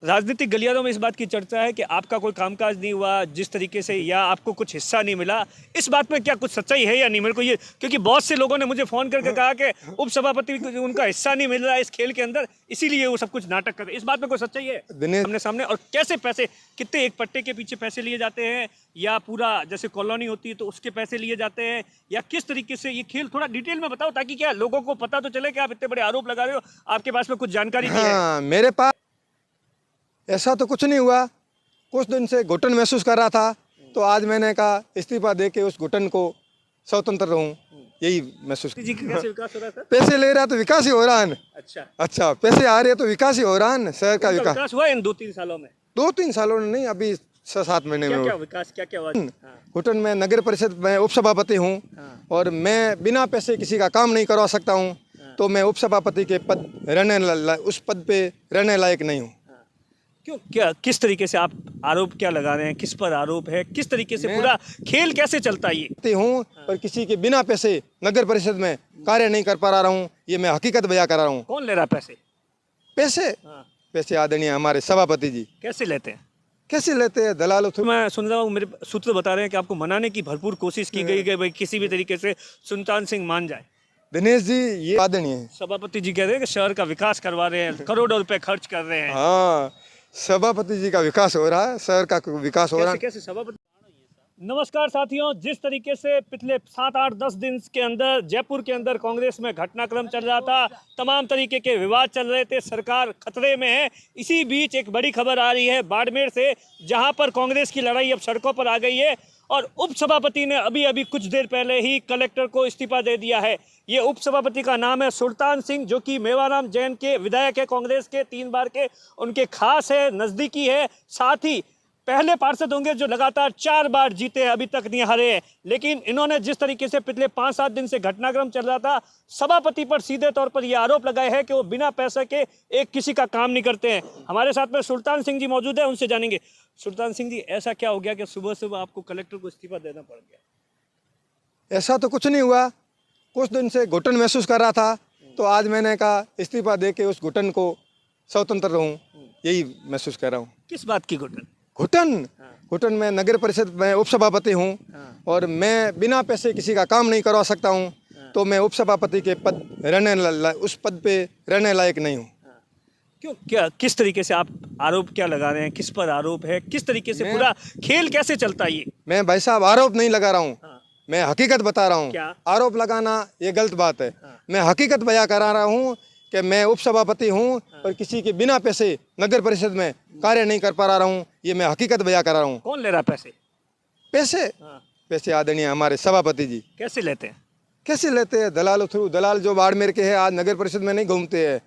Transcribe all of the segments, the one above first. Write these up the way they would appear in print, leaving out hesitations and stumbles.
राजनीतिक गलियारों में इस बात की चर्चा है कि आपका कोई कामकाज नहीं हुआ जिस तरीके से, या आपको कुछ हिस्सा नहीं मिला। इस बात में क्या कुछ सच्चाई है या नहीं? मेरे को ये, क्योंकि बहुत से लोगों ने मुझे फोन करके कहा कि उपसभापति को उनका हिस्सा नहीं मिल रहा है इस खेल के अंदर, इसीलिए वो सब कुछ नाटक कर रहे हैं। इस बात में कोई सच्चाई है सामने सामने? और कैसे पैसे, कितने एक पट्टे के पीछे पैसे लिए जाते हैं, या पूरा जैसे कॉलोनी होती है तो उसके पैसे लिए जाते हैं, या किस तरीके से ये खेल, थोड़ा डिटेल में बताओ ताकि क्या लोगों को पता तो चले कि आप इतने बड़े आरोप लगा रहे हो, आपके पास में कुछ जानकारी नहीं है। हाँ, मेरे पास ऐसा तो कुछ नहीं हुआ। कुछ दिन से घुटन महसूस कर रहा था, तो आज मैंने कहा इस्तीफा दे के उस घुटन को स्वतंत्र रहूं, यही महसूस। जी, कैसे विकास हो रहा है? पैसे ले रहा तो विकास ही हो रहा है। अच्छा, पैसे आ रहे तो विकास ही हो रहा है। शहर का विकास हुआ इन 2-3 सालों में? 2-3 सालों में नहीं, अभी 6-7 महीने में। क्या विकास क्या हुआ? घुटन में नगर परिषद में उपसभापति हूँ, और मैं बिना पैसे किसी का काम नहीं करवा सकता हूँ, तो मैं उपसभापति के उस पद पे रहने लायक नहीं हूँ। क्यों, क्या, किस तरीके से आप आरोप क्या लगा रहे हैं? किस पर आरोप है? किस तरीके से पूरा खेल कैसे चलता है ये? हूँ पर किसी के बिना पैसे नगर परिषद में कार्य नहीं कर पा रहा हूँ, ये मैं हकीकत बयां कर रहा हूँ। कौन ले रहा है पैसे? पैसे आदरणीय हमारे सभापति जी। कैसे लेते हैं? कैसे लेते हैं? दलालों थ्रू। मैं सुन रहा हूँ, मेरे सूत्र बता रहे हैं कि आपको मनाने की भरपूर कोशिश की गई भाई किसी भी तरीके से सुल्तान सिंह मान जाए। दिनेश जी, ये आदरणीय है। सभापति जी कह रहे हैं कि शहर का विकास करवा रहे हैं, करोड़ों रुपए खर्च कर रहे हैं। हाँ, सभापति जी का विकास हो रहा है, शहर का विकास हो रहा है। कैसे सभापति? नमस्कार साथियों, जिस तरीके से पिछले 7-8-10 दिन के अंदर जयपुर के अंदर कांग्रेस में घटनाक्रम चल रहा था, तमाम तरीके के विवाद चल रहे थे, सरकार खतरे में है, इसी बीच एक बड़ी खबर आ रही है बाड़मेर से, जहां पर कांग्रेस की लड़ाई अब सड़कों पर आ गई है और उपसभापति ने अभी कुछ देर पहले ही कलेक्टर को इस्तीफा दे दिया है। ये उपसभापति का नाम है सुल्तान सिंह, जो कि मेवाराम जैन के विधायक है, कांग्रेस के 3 बार के, उनके खास है, नज़दीकी है, साथ ही पहले पार्षद होंगे जो लगातार 4 बार जीते हैं, अभी तक नहीं हारे हैं। लेकिन इन्होंने जिस तरीके से पिछले 5-7 दिन से घटनाक्रम चल रहा था, सभापति पर सीधे तौर पर यह आरोप लगाए हैं कि वो बिना पैसे के एक किसी का काम नहीं करते हैं। हमारे साथ में सुल्तान सिंह जी मौजूद है, उनसे जानेंगे। सुल्तान सिंह जी, ऐसा क्या हो गया कि सुबह सुबह आपको कलेक्टर को इस्तीफा देना पड़ गया? ऐसा तो कुछ नहीं हुआ। कुछ दिन से घुटन महसूस कर रहा था, तो आज मैंने कहा इस्तीफा दे के उस घुटन को स्वतंत्र रहूं, यही महसूस कर रहा हूँ। किस बात की घुटन? घुटन में नगर परिषद में उपसभापति हूँ, और मैं बिना पैसे किसी का काम नहीं करवा सकता हूँ, तो मैं उपसभापति के उस पद पे रहने लायक नहीं हूँ। क्यों, क्या, किस तरीके से आप आरोप क्या लगा रहे हैं? किस पर आरोप है? किस तरीके से पूरा खेल कैसे चलता है ये? मैं भाई साहब आरोप नहीं लगा रहा हूँ, मैं हकीकत बता रहा हूँ। आरोप लगाना ये गलत बात है। मैं हकीकत बयां करा रहा हूँ कि मैं उपसभापति हूँ और किसी के बिना पैसे नगर परिषद में कार्य नहीं कर पा रहा हूँ, ये मैं हकीकत बयां कर रहा हूँ। कौन ले रहा है पैसे? पैसे आदरणीय हमारे सभापति जी। कैसे लेते हैं? कैसे लेते हैं? दलालों थ्रू। दलाल जो बाड़मेर के हैं, आज नगर परिषद में नहीं घूमते हैं,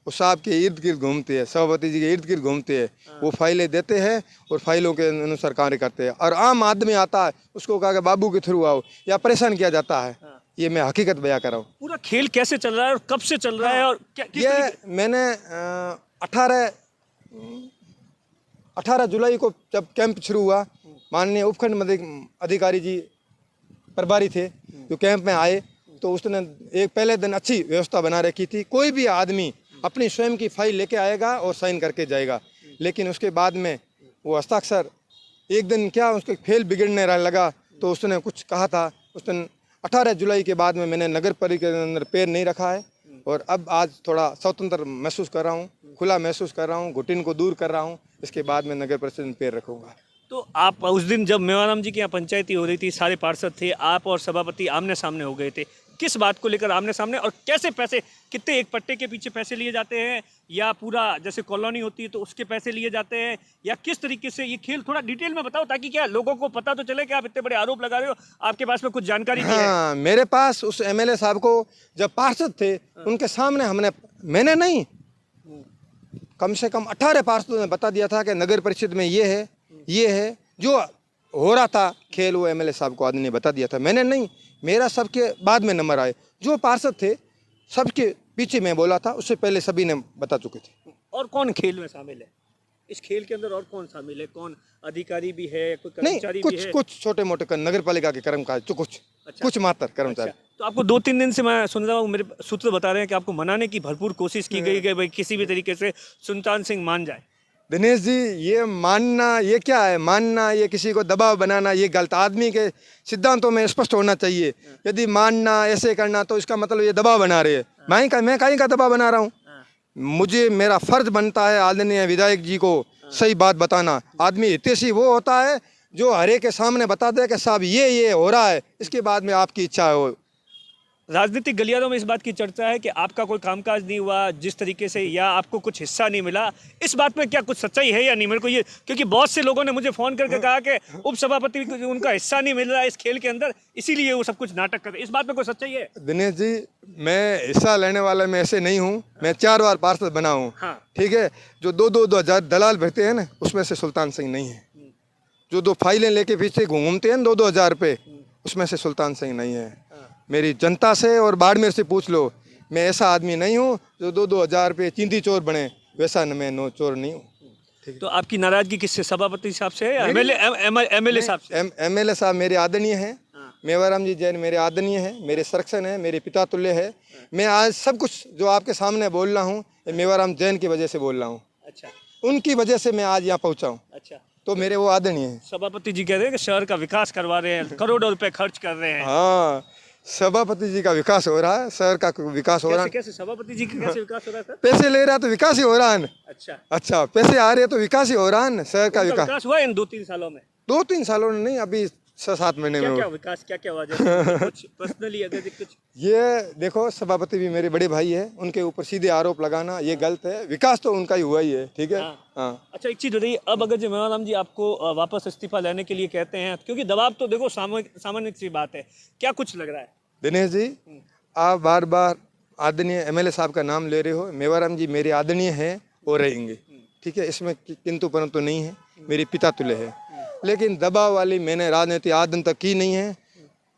वो साहब के इर्द गिर्द घूमते हैं, सभापति जी के इर्द गिर्द घूमते हैं। वो फाइलें देते हैं और फाइलों के अनुसार कार्य करते हैं, और आम आदमी आता है उसको कहा कि बाबू के थ्रू आओ, या परेशान किया जाता है। ये मैं हकीकत बयां कर रहा हूँ। पूरा खेल कैसे चल रहा है और कब से चल रहा है? और ये मैंने 18 जुलाई को जब कैंप शुरू हुआ, माननीय उपखंड अधिकारी जी प्रभारी थे जो कैंप में आए, तो उसने एक पहले दिन अच्छी व्यवस्था बना रखी थी। कोई भी आदमी अपनी स्वयं की फाइल लेके आएगा और साइन करके जाएगा, लेकिन उसके बाद में वो हस्ताक्षर एक दिन क्या उसके फेल बिगड़ने लगा, तो उसने कुछ कहा था। उस दिन 18 जुलाई के बाद में मैंने नगर परिषद के अंदर पैर नहीं रखा है, और अब आज थोड़ा स्वतंत्र महसूस कर रहा हूँ, खुला महसूस कर रहा हूँ, घुटन को दूर कर रहा हूँ। इसके बाद में नगर परिषद में पैर रखूँगा। तो आप उस दिन जब मेवाराम जी के यहाँ पंचायती हो रही थी, सारे पार्षद थे, आप और सभापति आमने सामने हो गए थे, किस बात को लेकर आमने सामने, और कैसे पैसे, कितने एक पट्टे के पीछे पैसे लिए जाते हैं, या पूरा जैसे कॉलोनी होती है तो उसके पैसे लिए जाते हैं, या किस तरीके से ये खेल, थोड़ा डिटेल में बताओ ताकि क्या लोगों को पता तो चले कि आप इतने बड़े आरोप लगा रहे हो, आपके पास में कुछ जानकारी नहीं है? मेरे पास उस एमएलए साहब को जब पार्षद थे उनके सामने मैंने नहीं, कम से कम 18 पार्षदों ने बता दिया था कि नगर परिषद में ये है जो हो रहा था खेल, वो एमएलए साहब को आदमी ने बता दिया था, मैंने नहीं। मेरा सबके बाद में नंबर आए, जो पार्षद थे सबके पीछे मैं बोला था, उससे पहले सभी ने बता चुके थे। और कौन खेल में शामिल है इस खेल के अंदर? और कौन शामिल है? कौन अधिकारी भी है, कोई कर्मचारी भी है? कुछ छोटे मोटे नगर पालिका के कर्मचारी, कुछ मात्र कर्मचारी। तो आपको 2-3 दिन से मैं सुन रहा हूँ, मेरे सूत्र बता रहे हैं कि आपको मनाने की भरपूर कोशिश की गई भाई किसी भी तरीके से सुल्तान सिंह मान जाए। दिनेश जी, ये मानना ये क्या है? मानना, ये किसी को दबाव बनाना, ये गलत। आदमी के सिद्धांतों में स्पष्ट होना चाहिए। यदि मानना, ऐसे करना, तो इसका मतलब ये दबाव बना रहे हैं। मैं कहीं का दबाव बना रहा हूँ? मुझे मेरा फर्ज बनता है आदरणीय विधायक जी को सही बात बताना। आदमी हितैषी वो होता है जो हरे के सामने बता दे कि साहब ये हो रहा है, इसके बाद में आपकी इच्छा हो। राजनीतिक गलियारों में इस बात की चर्चा है कि आपका कोई कामकाज नहीं हुआ जिस तरीके से, या आपको कुछ हिस्सा नहीं मिला। इस बात में क्या कुछ सच्चाई है या नहीं? मेरे को ये, क्योंकि बहुत से लोगों ने मुझे फोन करके कहा कि उपसभापति को उनका हिस्सा नहीं मिल रहा है इस खेल के अंदर, इसीलिए वो सब कुछ नाटक कर रहे हैं। इस बात में कोई सच्चाई है? दिनेश जी, मैं हिस्सा लेने वाला मैं ऐसे नहीं हूँ। मैं 4 बार पार्षद बना हूँ। हाँ। ठीक है। जो 2,000 दलाल भरते हैं ना, उसमें से सुल्तान सिंह नहीं है। जो 2 फाइलें लेके पीछे घूमते हैं 2,000 रुपये, उसमें से सुल्तान सिंह नहीं है। मेरी जनता से और बाड़मेर से पूछ लो, मैं ऐसा आदमी नहीं हूँ जो 2,000 रुपये चींटी चोर बने, वैसा मैं नो चोर नहीं हूँ। तो आपकी नाराजगी किससे, सभापति साहब से या एमएलए साहब से? एमएलए साहब मेरे आदरणीय हैं। मेवाराम जी जैन मेरे आदरणीय हैं, मेरे संरक्षण है, मेरे पिता तुल्य है। मैं आज सब कुछ जो आपके सामने बोल रहा हूँ, मेवाराम जैन की वजह से बोल रहा हूँ। अच्छा। उनकी वजह से मैं आज यहाँ पहुँचा हूँ। अच्छा। तो मेरे वो आदरणीय हैं। सभापति जी कह रहे हैं कि शहर का विकास करवा रहे हैं, करोड़ों रुपए खर्च कर रहे हैं। हाँ, सभापति जी का विकास हो रहा है, शहर का विकास हो रहा है। कैसे सभापति जी का कैसे विकास हो रहा है सर? पैसे ले रहा है तो विकास ही हो रहा है। अच्छा, पैसे आ रहे हैं तो विकास ही हो रहा है। शहर का विकास हुआ इन 2-3 सालों में? 2-3 सालों में नहीं, अभी 6-7 महीने में। क्या विकास क्या हुआ? जैसे कुछ पर्सनली अगर कुछ, ये देखो, सभापति भी मेरे बड़े भाई है, उनके ऊपर सीधे आरोप लगाना ये गलत है। विकास तो उनका ही हुआ ही है। ठीक है। हाँ। अच्छा, एक चीज बताइए, अब अगर मेवाराम जी आपको वापस इस्तीफा लेने के लिए कहते हैं, क्योंकि दबाव तो देखो सामान्य सी बात है, क्या कुछ लग रहा है? दिनेश जी, आप बार बार आदरणीय एमएलए साहब का नाम ले रहे हो। मेवाराम जी मेरे आदरणीय हैं और रहेंगे। ठीक है, इसमें किंतु परंतु नहीं है। मेरे पिता तुल्य है। लेकिन दबाव वाली मैंने राजनीति आज दिन तक की नहीं है।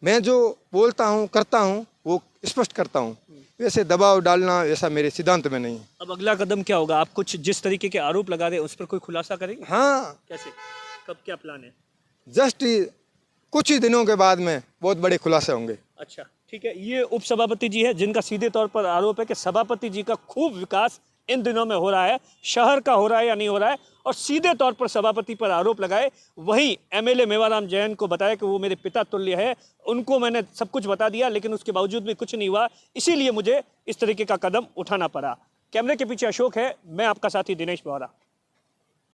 मैं जो बोलता हूँ करता हूँ वो स्पष्ट करता हूँ। वैसे दबाव डालना वैसा मेरे सिद्धांत में नहीं है। अब अगला कदम क्या होगा? आप कुछ जिस तरीके के आरोप लगा रहे हैं उस पर कोई खुलासा करेंगे? हाँ। कैसे, कब, क्या प्लान है? जस्ट कुछ ही दिनों के बाद में बहुत बड़े खुलासे होंगे। अच्छा, ठीक है। ये उप सभापति जी है जिनका सीधे तौर पर आरोप है कि सभापति जी का खूब विकास इन दिनों में हो रहा है, शहर का हो रहा है या नहीं हो रहा है, और सीधे तौर पर सभापति पर आरोप लगाए। वहीं एमएलए मेवाराम जैन को बताया कि वो मेरे पिता तुल्य है, उनको मैंने सब कुछ बता दिया, लेकिन उसके बावजूद भी कुछ नहीं हुआ, इसीलिए मुझे इस तरीके का कदम उठाना पड़ा। कैमरे के पीछे अशोक है, मैं आपका साथी दिनेश बोहरा।